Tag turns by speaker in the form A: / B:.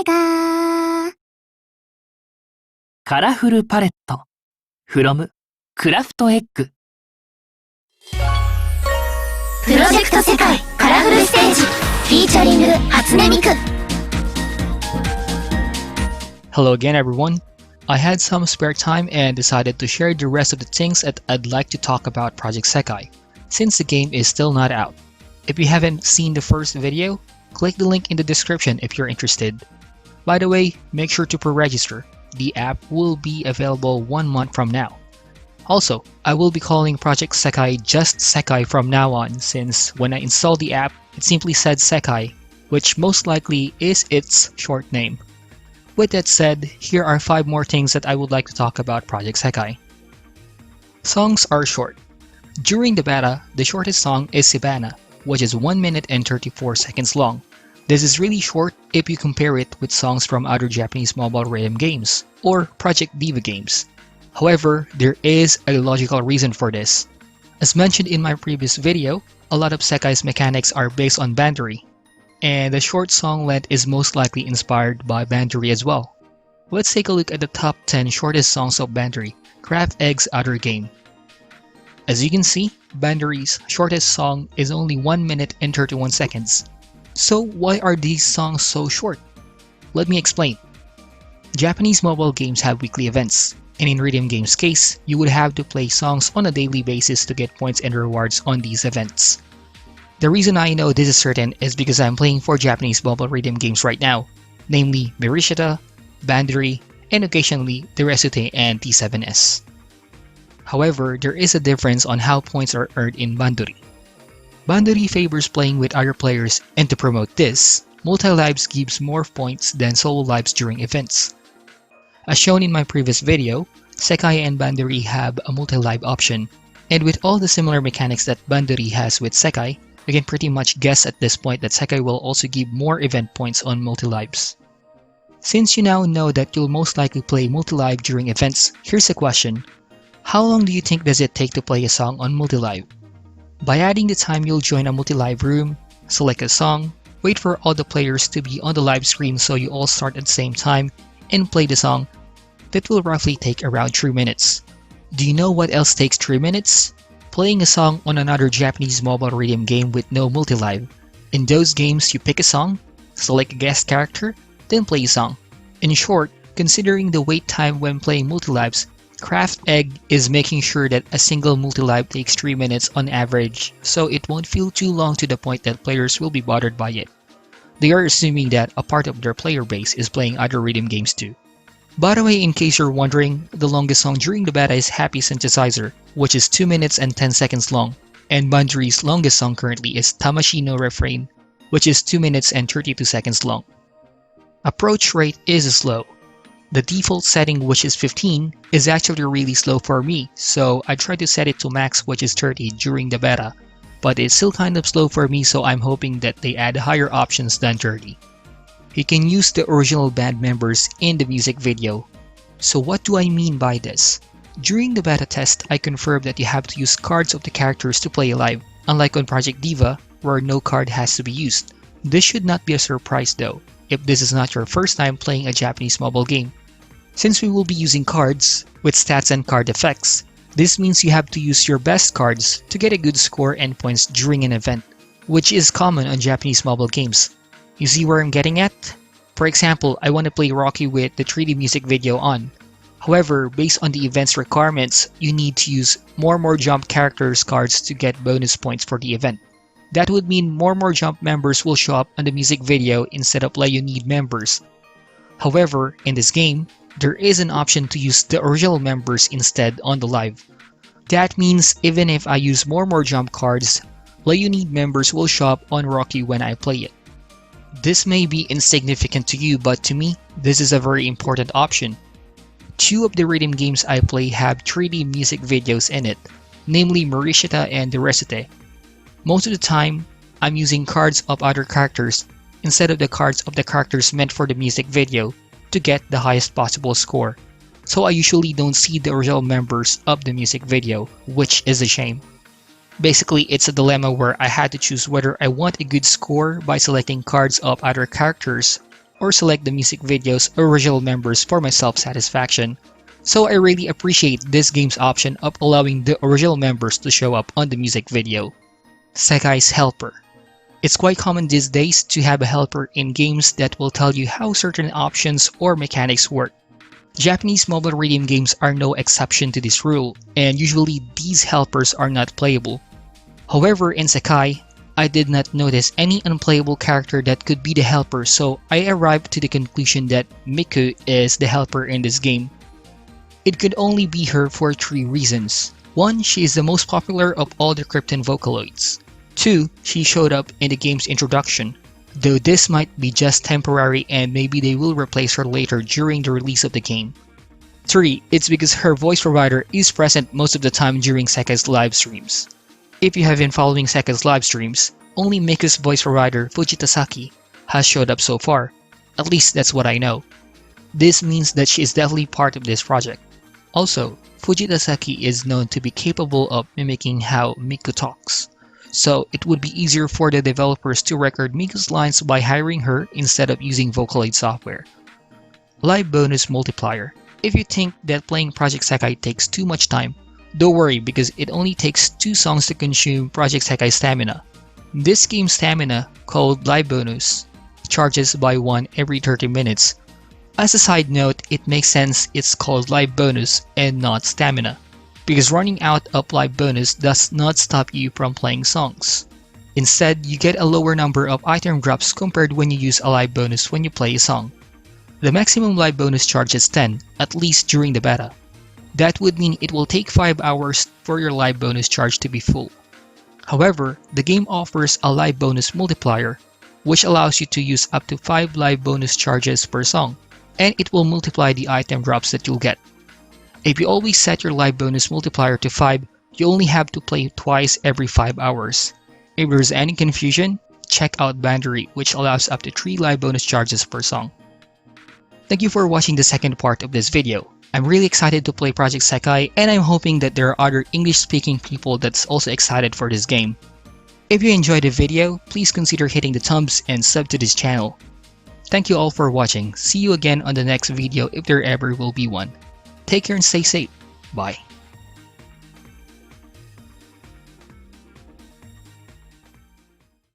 A: 世界
B: カラフルパレット from クラフトエッグ。
A: プロジェクト世界カラフルステージフィーチャリング初音ミク。
C: Hello again everyone. I had some spare time and decided to share the rest of the things that I'd like to talk about Project Sekai, since the game is still not out. If you haven't seen the first video, click the link in the description if you're interested. By the way, make sure to pre-register. The app will be available 1 month from now. Also, I will be calling Project Sekai just Sekai from now on, since when I installed the app, it simply said Sekai, which most likely is its short name. With that said, here are 5 more things that I would like to talk about Project Sekai. Songs are short. During the beta, the shortest song is Sibana, which is 1 minute and 34 seconds long. This is really short if you compare it with songs from other Japanese mobile rhythm games, or Project Diva games. However, there is a logical reason for this. As mentioned in my previous video, a lot of Sekai's mechanics are based on Bandori, and the short song length is most likely inspired by Bandori as well. Let's take a look at the top 10 shortest songs of Bandori, Craft Egg's other game. As you can see, Bandori's shortest song is only 1 minute and 31 seconds. So why are these songs so short? Let me explain. Japanese mobile games have weekly events, and in rhythm games' case, you would have to play songs on a daily basis to get points and rewards on these events. The reason I know this is certain is because I'm playing 4 Japanese mobile rhythm games right now, namely Mirishita, Bandori, and occasionally the Resute and T7S. However, there is a difference on how points are earned in Bandori. Bandori favors playing with other players, and to promote this, multi-lives gives more points than solo lives during events. As shown in my previous video, Sekai and Bandori have a multi-live option, and with all the similar mechanics that Bandori has with Sekai, you can pretty much guess at this point that Sekai will also give more event points on multi-lives. Since you now know that you'll most likely play multi-live during events, here's a question. How long do you think does it take to play a song on multi-live? By adding the time you'll join a multi-live room, select a song, wait for all the players to be on the live screen so you all start at the same time, and play the song, that will roughly take around 3 minutes. Do you know what else takes 3 minutes? Playing a song on another Japanese mobile rhythm game with no multi-live. In those games, you pick a song, select a guest character, then play a song. In short, considering the wait time when playing multi-lives, Craft Egg is making sure that a single multi-live takes 3 minutes on average, so it won't feel too long to the point that players will be bothered by it. They are assuming that a part of their player base is playing other rhythm games too. By the way, in case you're wondering, the longest song during the beta is Happy Synthesizer, which is 2 minutes and 10 seconds long, and Bandori's longest song currently is Tamashi no Refrain, which is 2 minutes and 32 seconds long. Approach rate is slow. The default setting, which is 15, is actually really slow for me, so I tried to set it to max, which is 30 during the beta, but it's still kind of slow for me, so I'm hoping that they add higher options than 30. You can use the original band members in the music video. So what do I mean by this? During the beta test, I confirmed that you have to use cards of the characters to play live, unlike on Project Diva, where no card has to be used. This should not be a surprise though, if this is not your first time playing a Japanese mobile game. Since we will be using cards, with stats and card effects, this means you have to use your best cards to get a good score and points during an event, which is common on Japanese mobile games. You see where I'm getting at? For example, I want to play Rocky with the 3D music video on. However, based on the event's requirements, you need to use more Jump characters cards to get bonus points for the event. That would mean more Jump members will show up on the music video instead of Leonid members. However, in this game, there is an option to use the original members instead on the live. That means even if I use more Jump cards, Leonid members will show up on Rocky when I play it. This may be insignificant to you, but to me, this is a very important option. 2 of the rhythm games I play have 3D music videos in it, namely Mirishita and the Resute. Most of the time, I'm using cards of other characters instead of the cards of the characters meant for the music video to get the highest possible score. So I usually don't see the original members of the music video, which is a shame. Basically, it's a dilemma where I had to choose whether I want a good score by selecting cards of other characters or select the music video's original members for my self-satisfaction. So I really appreciate this game's option of allowing the original members to show up on the music video. Sekai's Helper. It's quite common these days to have a helper in games that will tell you how certain options or mechanics work. Japanese mobile rhythm games are no exception to this rule, and usually these helpers are not playable. However, in Sekai, I did not notice any unplayable character that could be the helper, so I arrived to the conclusion that Miku is the helper in this game. It could only be her for 3 reasons. 1. She is the most popular of all the Krypton Vocaloids. 2. She showed up in the game's introduction, though this might be just temporary and maybe they will replace her later during the release of the game. 3. It's because her voice provider is present most of the time during Sekai's live streams. If you have been following Sekai's live streams, only Miku's voice provider, Fujitasaki, has showed up so far. At least that's what I know. This means that she is definitely part of this project. Also, Fujitasaki is known to be capable of mimicking how Miku talks, so it would be easier for the developers to record Miku's lines by hiring her instead of using Vocaloid software. Live Bonus Multiplier. If you think that playing Project Sekai takes too much time, don't worry because it only takes 2 songs to consume Project Sekai stamina. This game's stamina, called Live Bonus, charges by 1 every 30 minutes. As a side note, it makes sense it's called Live Bonus and not stamina, because running out of Live Bonus does not stop you from playing songs. Instead, you get a lower number of item drops compared when you use a Live Bonus when you play a song. The maximum Live Bonus charge is 10, at least during the beta. That would mean it will take 5 hours for your Live Bonus charge to be full. However, the game offers a Live Bonus Multiplier, which allows you to use up to 5 Live Bonus charges per song, and it will multiply the item drops that you'll get. If you always set your Live Bonus Multiplier to 5, you only have to play twice every 5 hours. If there's any confusion, check out Bandery, which allows up to 3 Live Bonus charges per song. Thank you for watching the second part of this video. I'm really excited to play Project Sekai, and I'm hoping that there are other English-speaking people that's also excited for this game. If you enjoyed the video, please consider hitting the thumbs and sub to this channel. Thank you all for watching. See you again on the next video if there ever will be one. Take care and stay safe. Bye.